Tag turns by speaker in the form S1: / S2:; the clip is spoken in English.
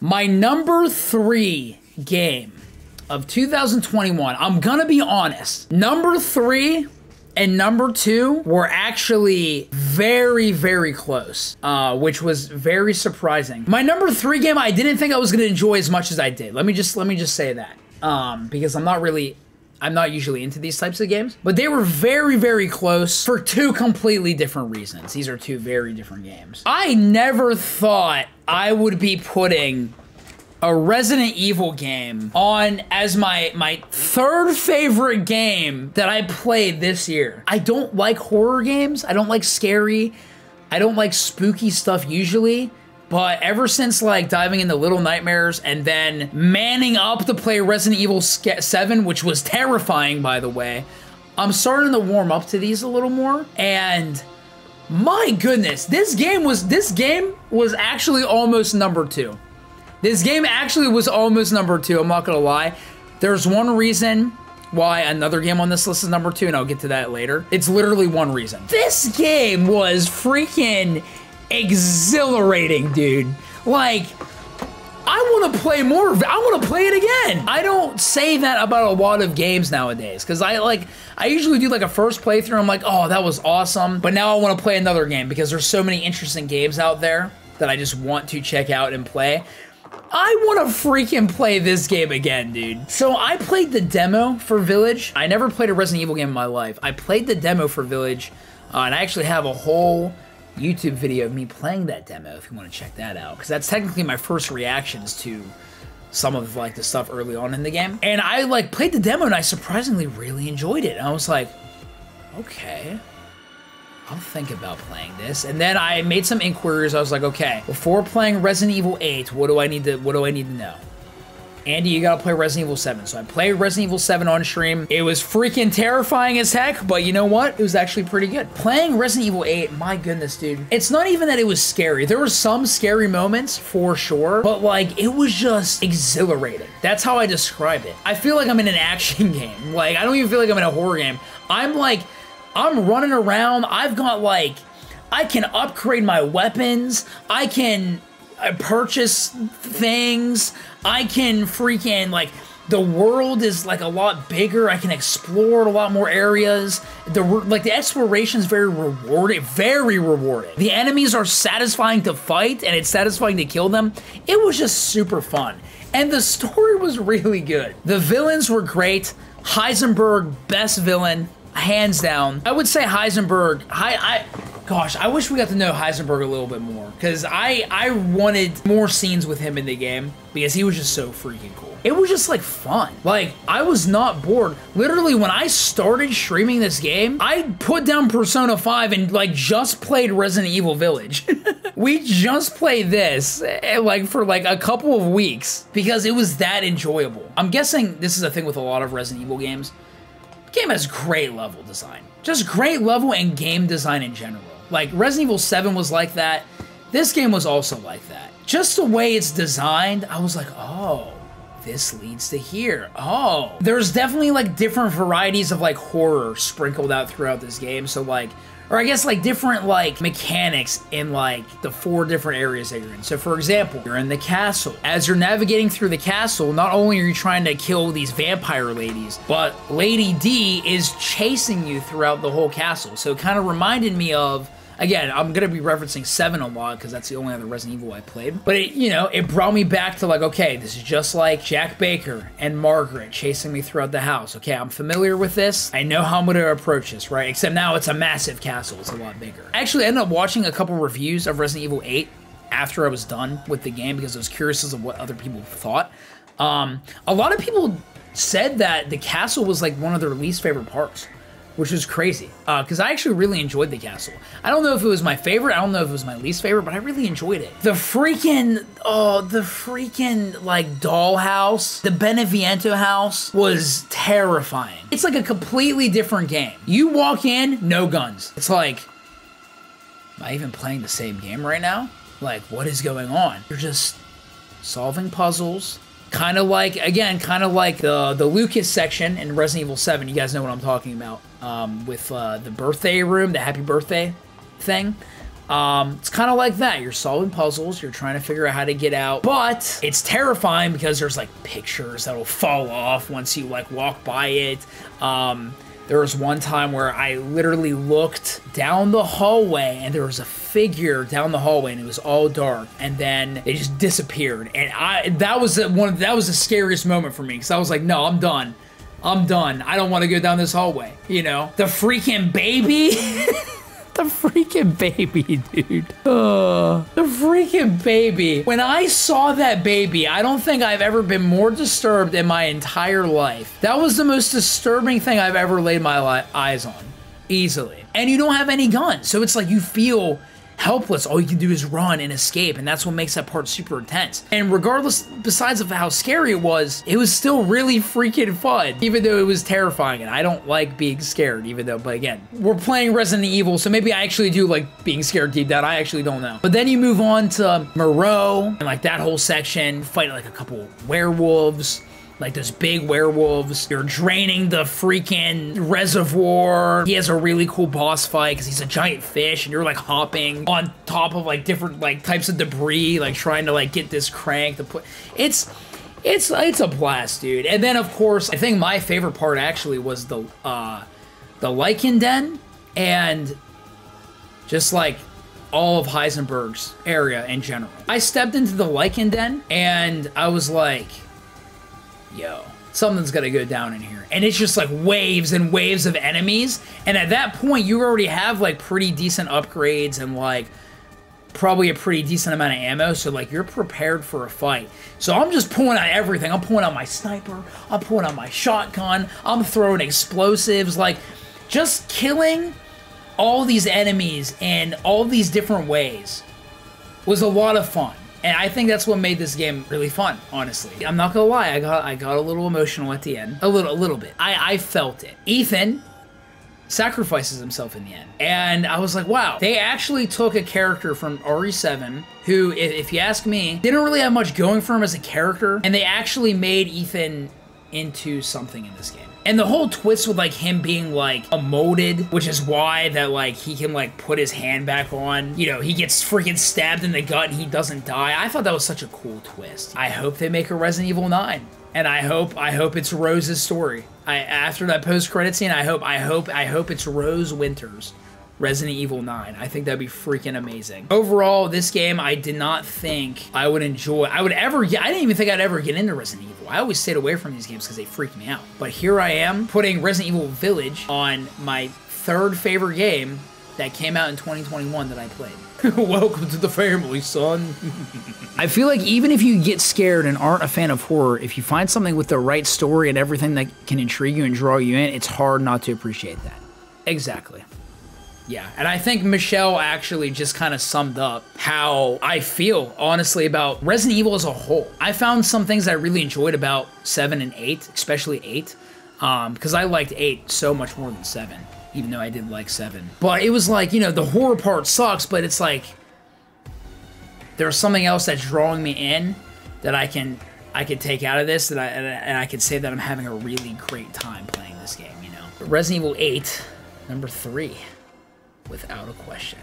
S1: My number 3 game of 2021, I'm gonna be honest. Number 3 and number 2 were actually very, very close, which was very surprising. My number 3 game, I didn't think I was gonna enjoy as much as I did. Let me just say that, because I'm not usually into these types of games, but they were very, very close for 2 completely different reasons. These are 2 very different games. I never thought I would be putting a Resident Evil game on as my 3rd favorite game that I played this year. I don't like horror games. I don't like scary. I don't like spooky stuff usually. But ever since like diving into Little Nightmares and then manning up to play Resident Evil 7, which was terrifying by the way, I'm starting to warm up to these a little more. And my goodness, this game was actually almost number 2. This game actually was almost number 2, I'm not gonna lie. There's one reason why another game on this list is number 2, and I'll get to that later. It's literally one reason. This game was freaking exhilarating, dude. Like, I want to play more of it. I want to play it again. I don't say that about a lot of games nowadays, because I usually do like a first playthrough, I'm like, oh, that was awesome, but now I want to play another game because there's so many interesting games out there that I just want to check out and play. I want to freaking play this game again, dude. So I played the demo for Village. I never played a Resident Evil game in my life. I played the demo for Village, and I actually have a whole YouTube video of me playing that demo if you want to check that out, because that's technically my first reactions to some of like the stuff early on in the game. And I like played the demo and I surprisingly really enjoyed it. And I was like, okay, I'll think about playing this. And then I made some inquiries. I was like, okay, before playing Resident Evil 8, what do I need to know? Andy, you gotta play Resident Evil 7. So I played Resident Evil 7 on stream. It was freaking terrifying as heck, but you know what? It was actually pretty good. Playing Resident Evil 8, my goodness, dude. It's not even that it was scary. There were some scary moments, for sure, but like, it was just exhilarating. That's how I describe it. I feel like I'm in an action game. Like, I don't even feel like I'm in a horror game. I'm running around. I've got like, I can upgrade my weapons. I can purchase things. I can freaking, like, the world is like a lot bigger. I can explore a lot more areas. The exploration is very rewarding, very rewarding. The enemies are satisfying to fight, and it's satisfying to kill them. It was just super fun. And the story was really good. The villains were great. Heisenberg, best villain, hands down. I would say Heisenberg, gosh, I wish we got to know Heisenberg a little bit more, because I wanted more scenes with him in the game, because he was just so freaking cool. It was just like fun. Like, I was not bored. Literally, when I started streaming this game, I put down Persona 5 and like just played Resident Evil Village. We just played this like for like a couple of weeks because it was that enjoyable. I'm guessing this is a thing with a lot of Resident Evil games. The game has great level design. Just great level and game design in general. Like, Resident Evil 7 was like that. This game was also like that. Just the way it's designed, I was like, oh, this leads to here. Oh. There's definitely, like, different varieties of, like, horror sprinkled out throughout this game. So, like, or I guess, like, different, like, mechanics in, like, the 4 different areas that you're in. So, for example, you're in the castle. As you're navigating through the castle, not only are you trying to kill these vampire ladies, but Lady D is chasing you throughout the whole castle. So, it kind of reminded me of, again, I'm going to be referencing 7 a lot because that's the only other Resident Evil I played. But, it, you know, it brought me back to like, okay, this is just like Jack Baker and Margaret chasing me throughout the house. Okay, I'm familiar with this. I know how I'm going to approach this, right? Except now it's a massive castle. It's a lot bigger. I actually ended up watching a couple reviews of Resident Evil 8 after I was done with the game because I was curious as to what other people thought. A lot of people said that the castle was like one of their least favorite parts, which was crazy, because I actually really enjoyed the castle. I don't know if it was my favorite, I don't know if it was my least favorite, but I really enjoyed it. The freaking, like, dollhouse, the Beneviento house was terrifying. It's like a completely different game. You walk in, no guns. It's like, am I even playing the same game right now? Like, what is going on? You're just solving puzzles. Kind of like, again, kind of like the Lucas section in Resident Evil 7. You guys know what I'm talking about. With the birthday room, the happy birthday thing. It's kind of like that. You're solving puzzles. You're trying to figure out how to get out. But it's terrifying because there's like pictures that'll fall off once you like walk by it. There was one time where I literally looked down the hallway and there was a figure down the hallway and it was all dark, and then it just disappeared. And that was the scariest moment for me, because I was like, no, I'm done. I'm done. I don't want to go down this hallway. You know, the freaking baby. The freaking baby, dude. The freaking baby. When I saw that baby, I don't think I've ever been more disturbed in my entire life. That was the most disturbing thing I've ever laid my eyes on. Easily. And you don't have any guns, so it's like you feel helpless. All you can do is run and escape, and that's what makes that part super intense. And regardless, besides of how scary it was still really freaking fun, even though it was terrifying. And I don't like being scared, but again, we're playing Resident Evil, so maybe I actually do like being scared deep down. I actually don't know. But then you move on to Moreau, and like that whole section, fighting like a couple werewolves, like those big werewolves. You're draining the freaking reservoir. He has a really cool boss fight because he's a giant fish, and you're like hopping on top of like different like types of debris, like trying to like get this crank to put. It's a blast, dude. And then of course, I think my favorite part actually was the Lycan Den, and just like all of Heisenberg's area in general. I stepped into the Lycan Den and I was like, yo, something's gonna go down in here. And it's just like waves and waves of enemies. And at that point, you already have like pretty decent upgrades and like probably a pretty decent amount of ammo. So like you're prepared for a fight. So I'm just pulling out everything. I'm pulling out my sniper. I'm pulling out my shotgun. I'm throwing explosives. Like just killing all these enemies in all these different ways was a lot of fun. And I think that's what made this game really fun, honestly. I'm not gonna lie, I got a little emotional at the end. A little bit. I felt it. Ethan sacrifices himself in the end. And I was like, wow, they actually took a character from RE7 who, if you ask me, didn't really have much going for him as a character, and they actually made Ethan into something in this game. And the whole twist with like him being like emoted, which is why that like he can like put his hand back on, you know, he gets freaking stabbed in the gut and he doesn't die. I thought that was such a cool twist. I hope they make a Resident Evil 9. And I hope it's Rose's story. After that post-credit scene, I hope it's Rose Winters, Resident Evil 9. I think that'd be freaking amazing. Overall, this game, I did not think I would enjoy. I didn't even think I'd ever get into Resident Evil. I always stayed away from these games because they freak me out. But here I am, putting Resident Evil Village on my third favorite game that came out in 2021 that I played. Welcome to the family, son. I feel like even if you get scared and aren't a fan of horror, if you find something with the right story and everything that can intrigue you and draw you in, it's hard not to appreciate that. Exactly. Yeah, and I think Michelle actually just kind of summed up how I feel, honestly, about Resident Evil as a whole. I found some things I really enjoyed about 7 and 8, especially 8, because I liked 8 so much more than 7, even though I did like 7. But it was like, you know, the horror part sucks, but it's like there's something else that's drawing me in that I can take out of this, and I can say that I'm having a really great time playing this game, you know. Resident Evil 8, number 3. Without a question.